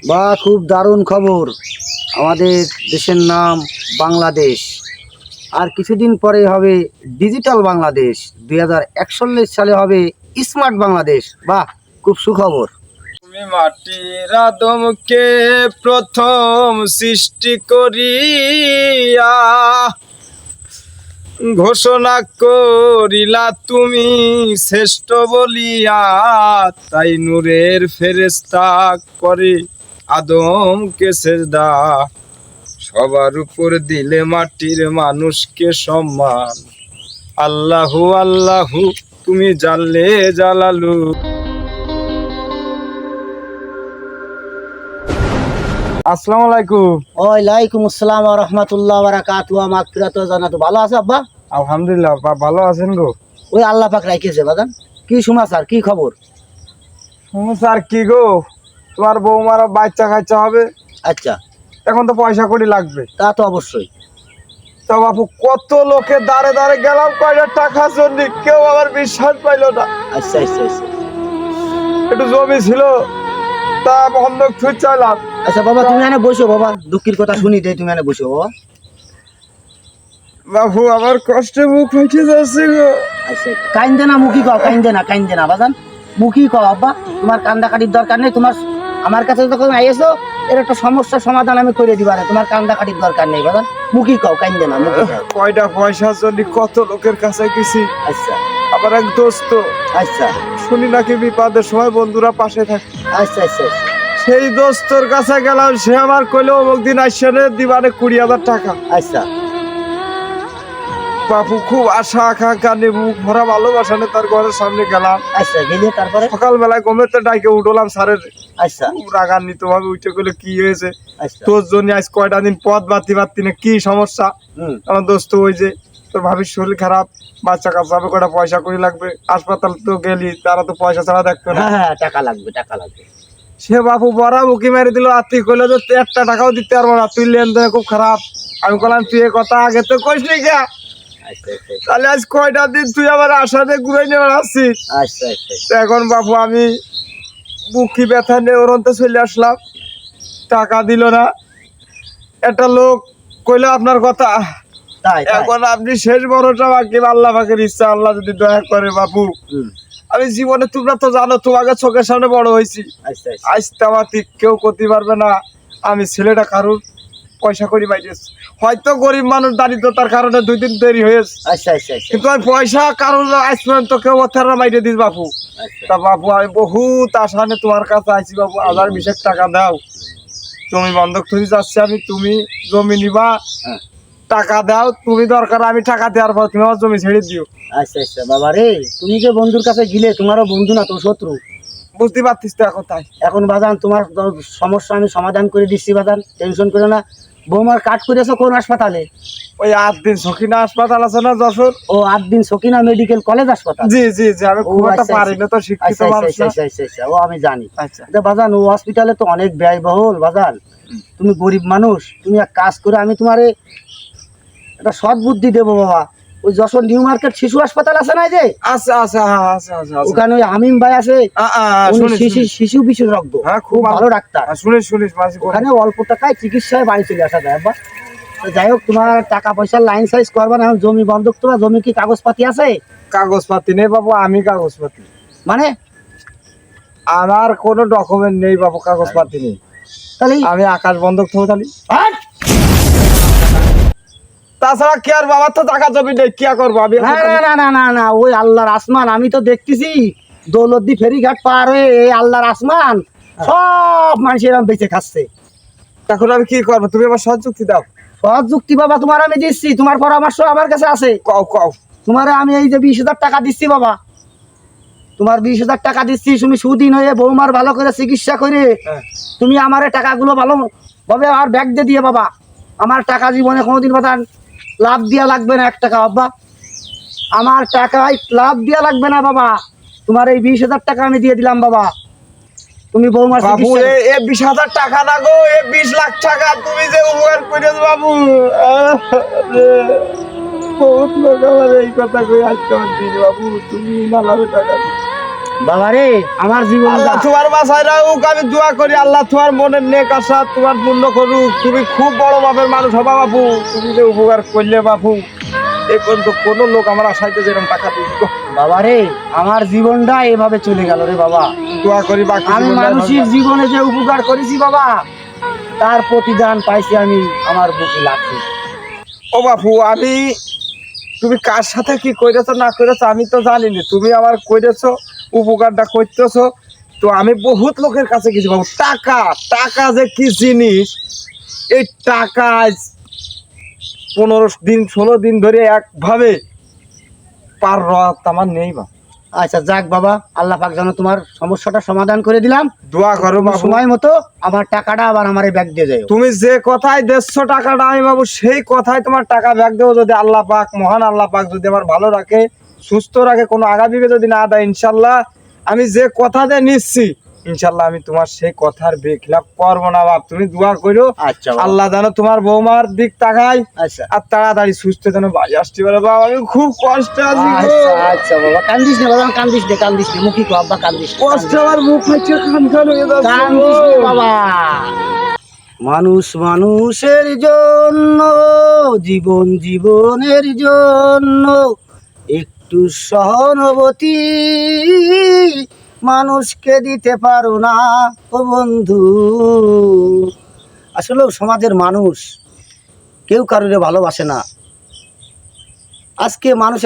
বা খুব দারুণ খবর। আমাদের দেশের নাম বাংলাদেশ, আর কিছুদিন পরে হবে ডিজিটাল বাংলাদেশ। 2041 সালে হবে স্মার্ট বাংলাদেশ। বাহ, খুব সুখবর। তুমি মাটির আদমকে প্রথম সৃষ্টি করিয়া ঘোষণা করিলা তুমি শ্রেষ্ঠ বলিয়া, তাই নূরের ফেরেশতা করে আদমকে সেজদা। সবার উপর দিলে মাটির মানুষকে সম্মান। আল্লাহু আল্লাহু তুমি জানলে জালালু। আসসালামু আলাইকুম। ওয়ালাইকুম আসসালাম ওয়া রাহমাতুল্লাহি ওয়া বারাকাতুহু। মাগফিরাত ওয়া জান্নাত। ভালো আছে আব্বা? আলহামদুলিল্লাহ, ভালো আছেন গো? ওই আল্লাহ পাক রাখিয়েছে বাদান। কি সমাচার, কি খবর? স্যার কি গো, তোমার বৌমার বাচ্চা কাচ্চা হবে, আচ্ছা, এখন তো পয়সা কড়ি লাগবে। তা তো অবশ্যই। তা বাপু কত লোকের দাঁড়ে দাঁড়ে গেলাম কয়টা টাকার জন্য, কেউ আবার বিশ্বাস পাইলো না। আচ্ছা আচ্ছা আচ্ছা একটু জমি ছিল, তা বন্ধক থুই চাইলাম। আচ্ছা বাবা, তুমি এনে বসো বাবা, দুঃখের কথা শুনি দেই, তুমি এনে বসো বাবা। বাবু আমার কষ্টে মুখ ফেটে যাচ্ছে গো। আচ্ছা, কাইন্দে না, মুখি কও, কাইন্দে না বাদান, মুখি কও আব্বা। তোমার কান্দাকাটির দরকার নেই। তোমার আমার কাছে যখন আইছো, এর একটা সমস্যার সমাধান আমি করে দিবারে। তোমার কান্দাকাটির দরকার নেই বাদান, মুখি কও, কাইন্দে না, মুখি কও। কয়টা পয়সার জন্য কত লোকের কাছে গেছি। আচ্ছা আবার এক দোস্ত আচ্ছা শুনি নাকি বিপদের সময় বন্ধুরা পাশে থাকে। আচ্ছা আচ্ছা সেই দোস্তর কাছে গেলাম, সে আমার কইলো অমুক দিন আসছে দিবারে 20,000 টাকা। আচ্ছা বাপু খুব আশা আকাঙ্ক্ষা নিয়ে মুখ ভরা ভালোবাসা নিয়ে তার ঘরের সামনে গেলাম। আচ্ছা, গেলে তারপরে? সকালবেলায় গমেতে ডাইকে উঠলাম স্যারের। আচ্ছা খুব রাগান্বিত ভাবে উঠে গেলে কি হয়েছে, আচ্ছা তোর জন্য আজ কয়টা দিন পথ বাড়তি না, কি সমস্যা? আমার দোস্ত ওই যে তোর ভাবির শরীর খারাপ, বাচ্চা কাচ্চা হবে, কয়টা পয়সা করে লাগবে, হাসপাতাল তো গেলি, তারা তো পয়সা ছাড়া দেখতো না। হ্যাঁ, টাকা লাগবে, টাকা লাগবে। সে বাপু বড়া বুকি মেরে দিল। আত্মীয় কইলো যে একটা টাকাও দিতে পারবো না, তুই লেনদেন খুব খারাপ। আমি বললাম তুই এ কথা আগে তো কইস নি কে? আচ্ছা আচ্ছা তাহলে আজ কয়টা দিন তুই আবার আশাতে ঘুরে নেওয়ার আসছিস? আচ্ছা আচ্ছা তো এখন বাপু আমি বুকি ব্যথা নিয়ে ওরন্তে চলে আসলাম, টাকা দিল না। একটা লোক কইলো আপনার কথা, তাই এখন আপনি শেষ ভরসা বাকি আল্লাহ পাকের ইচ্ছা, আল্লাহ যদি দয়া করে। বাপু আমি জীবনে, তোমরা তো জানো, তোমাকে চোখের সামনে বড় হয়েছি। আচ্ছা আচ্ছা আজ তামাতি কেউ করতে পারবে না। আমি ছেলেটা কারুর পয়সা করি বাইরেছি, হয়তো গরিব মানুষ দারিদ্রতার কারণে 2 দিন দেরি হয়েছে, আচ্ছা আচ্ছা আচ্ছা কিন্তু আমি পয়সা কারোর আজ পর্যন্ত কেউ অথারা বাইরে দিস বাপু। তা বাপু আমি বহুত আশা নিয়ে তোমার কাছে আইছি বাপু, 1020 টাকা দাও। তুমি বন্ধক ধরে যাচ্ছে, আমি তুমি জমি নিবা, টাকা দাও। তুমি দরকার আমি টাকা দেওয়ার পর তুমি আমার জমি ছেড়ে দিও। আচ্ছা আচ্ছা বাবা রে, তুমি যে বন্ধুর কাছে গিলে, তোমারও বন্ধু না তো শত্রু। বুঝতে পারতিস তো এখন? তাই এখন বাজান তোমার সমস্যা আমি সমাধান করে দিচ্ছি বাজান, টেনশন করে না। বৌমার কাট করেছো কোন হাসপাতালে? ওই 8 দিন সখিনা হাসপাতাল আছে না যশোর? ও 8 দিন সকিনা মেডিকেল কলেজ হাসপাতাল। জি জি জি, আমি খুব একটা পারি না তো, শিক্ষিত মানুষ না। আচ্ছা, ও আমি জানি। আচ্ছা বাজান ও হসপিটালে তো অনেক ব্যয়বহুল বাজান। তুমি গরিব মানুষ, তুমি এক কাজ করে, আমি তোমারে একটা সৎ বুদ্ধি দেবো বাবা। ওই যশোর নিউ মার্কেট শিশু হাসপাতাল আছে না, যে আচ্ছা আচ্ছা হ্যাঁ আচ্ছা আচ্ছা, ওখানে ওই আমিন ভাই আছে, উনি শুনিস শিশু বিশেষজ্ঞ, হ্যাঁ, খুব ভালো ডাক্তার। শুনিস ওখানে অল্প টাকায় চিকিৎসায় বাড়ি চলে আসা যায় আব্বা। তো যাই হোক, তোমার টাকা পয়সার লাইন সাইজ করবা না। এখন জমি বন্ধক, তোমার জমি কি কাগজপাতি আছে? কাগজপাতি নেই বাবু, আমি কাগজপাতি মানে আমার কোনো ডকুমেন্ট নেই বাবু, কাগজপাতি নেই। তাহলে আমি আকাশ বন্ধক থবো তাহলে। হাট! তাছাড়া কি আর বাবার তো টাকা জমি নেই, কি আর করবো আমি? না না না না না না, ওই আল্লাহর আসমান, আমি তো দেখতেছি দৌলতদি ফেরিঘাট পার হয়ে এই আল্লাহর আসমান সব মানুষ এরকম বেঁচে খাচ্ছে। এখন আমি কি করবো? তুমি আমার সহজ যুক্তি দাও। সহজ যুক্তি বাবা তোমার আমি দিচ্ছি, তোমার পরামর্শ আমার কাছে আছে। কও কও। তোমার আমি এই যে 20,000 টাকা দিচ্ছি বাবা, তোমার 20,000 টাকা দিচ্ছি। তুমি সুদিন হয়ে বৌমার ভালো করে চিকিৎসা করে তুমি আমার টাকাগুলো ভালো ভাবে আর ব্যাগ দিয়ে বাবা। আমার টাকা জীবনে কোনোদিন কথা লাভ দেওয়া লাগবে না, 1 টাকা বাবা। আমার টাকায় লাভ দেওয়া লাগবে না বাবা। তোমার এই 20,000 টাকা আমি দিয়ে দিলাম বাবা। তুমি বৌমার বাবু চিকিৎসা এ 20,000 টাকা না গো, এ 20 লাখ টাকা। তুমি যে উপকার করেছো বাবু, বহুত লোক আমার এই কথা কই আজকে আমার দিন বাবু, তুমি নালাবে টাকা। বাবা রে আমার জীবন আল্লাহ তোমার বাসায় রাখুক, আমি দোয়া করি আল্লাহ তোমার মনের নেক আশা তোমার পূর্ণ করুক। তুমি খুব বড় মাপের মানুষ হবা বাপু, তুমি যে উপকার করলে বাপু, এ পর্যন্ত কোনো লোক আমার আশাইতে যেরকম টাকা দিল। বাবা রে আমার জীবনটা এভাবে চলে গেল রে বাবা। দোয়া করি বাকি আমি জীবনটা মানুষের ভালো। জীবনে যে উপকার করেছি বাবা, তার প্রতিদান পাইছি আমি আমার বুকে লাগছে। ও বাপু, আমি তুমি কার সাথে কি করেছো না করেছো আমি তো জানি না, তুমি আমার করেছো উপকারটা করতেছো। তো আমি বহুত লোকের কাছে গেছি বাবু, টাকা টাকা যে কি জিনিস, এই টাকা আজ 15 দিন 16 দিন ধরে একভাবে পার রাত আমার নেই বা। আচ্ছা যাক বাবা, আল্লাহ পাক যেন তোমার সমস্যাটা সমাধান করে দিলাম। দোয়া করো তুমি বাবু, সময় মতো আমার টাকাটা আবার আমার ব্যাগ দিয়ে যাও। তুমি যে কথায় 150 টাকাটা আমি বাবু সেই কথায় তোমার টাকা ব্যাগ দেবো, যদি আল্লাহ পাক মহান আল্লাহ পাক যদি আমার ভালো রাখে সুস্থ রাখে, কোনো আগামীকে যদি না দেয়, ইনশাল্লাহ আমি যে কথা দিয়ে নিচ্ছি ইনশাল্লাহ আমি তোমার সেই কথার বেখলাপ করবো না বাপ। তুমি দোয়া করো আচ্ছা বাবা। আল্লাহ যেন তোমার বৌমার দিক তাকায় আচ্ছা আর তাড়াতাড়ি সুস্থ যেন বাড়ি আসতে পারে বাবা। আমি খুব কষ্টে আছি গো। আচ্ছা আচ্ছা বাবা, কান্দিস না বাবা, কান্দিস নে কান্দিস নে, মুখি কো আব্বা কান্দিস নে, কষ্টে আমার মুখ হচ্ছে খান খান হয়ে যাচ্ছে কান্দিস নে বাবা। মানুষ মানুষের জন্য, জীবন জীবনের জন্য, একটু সহানুভূতি মানুষকে দিতে পারো না ও বন্ধু। আসলে সমাজের মানুষ কেউ কারোরে ভালোবাসে না। আজকে মানুষ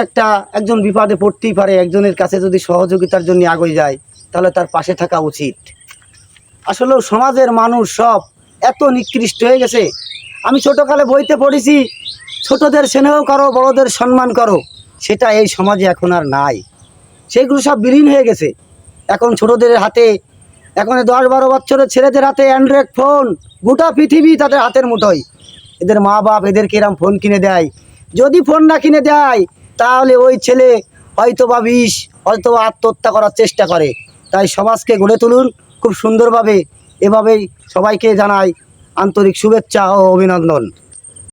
একজন বিপদে পড়তেই পারে, একজনের কাছে যদি সহযোগিতার জন্য আগে যায় তাহলে তার পাশে থাকা উচিত। আসলে সমাজের মানুষ সব এত নিকৃষ্ট হয়ে গেছে। আমি ছোটকালে বইতে পড়েছি, ছোটদের স্নেহ করো বড়দের সম্মান করো, সেটা এই সমাজে এখন আর নাই। সেইগুলো সব বিলীন হয়ে গেছে। এখন ছোটদের হাতে, এখন 10-12 বছরের ছেলেদের হাতে অ্যান্ড্রয়েড ফোন, গোটা পৃথিবী তাদের হাতের মুঠোয়। এদের মা বাপ এদেরকে এরম ফোন কিনে দেয়। যদি ফোন না কিনে দেয় তাহলে ওই ছেলে হয়তোবা হয়তোবা আত্মহত্যা করার চেষ্টা করে। তাই সমাজকে গড়ে তুলুন খুব সুন্দরভাবে। এভাবেই সবাইকে জানাই আন্তরিক শুভেচ্ছা ও অভিনন্দন।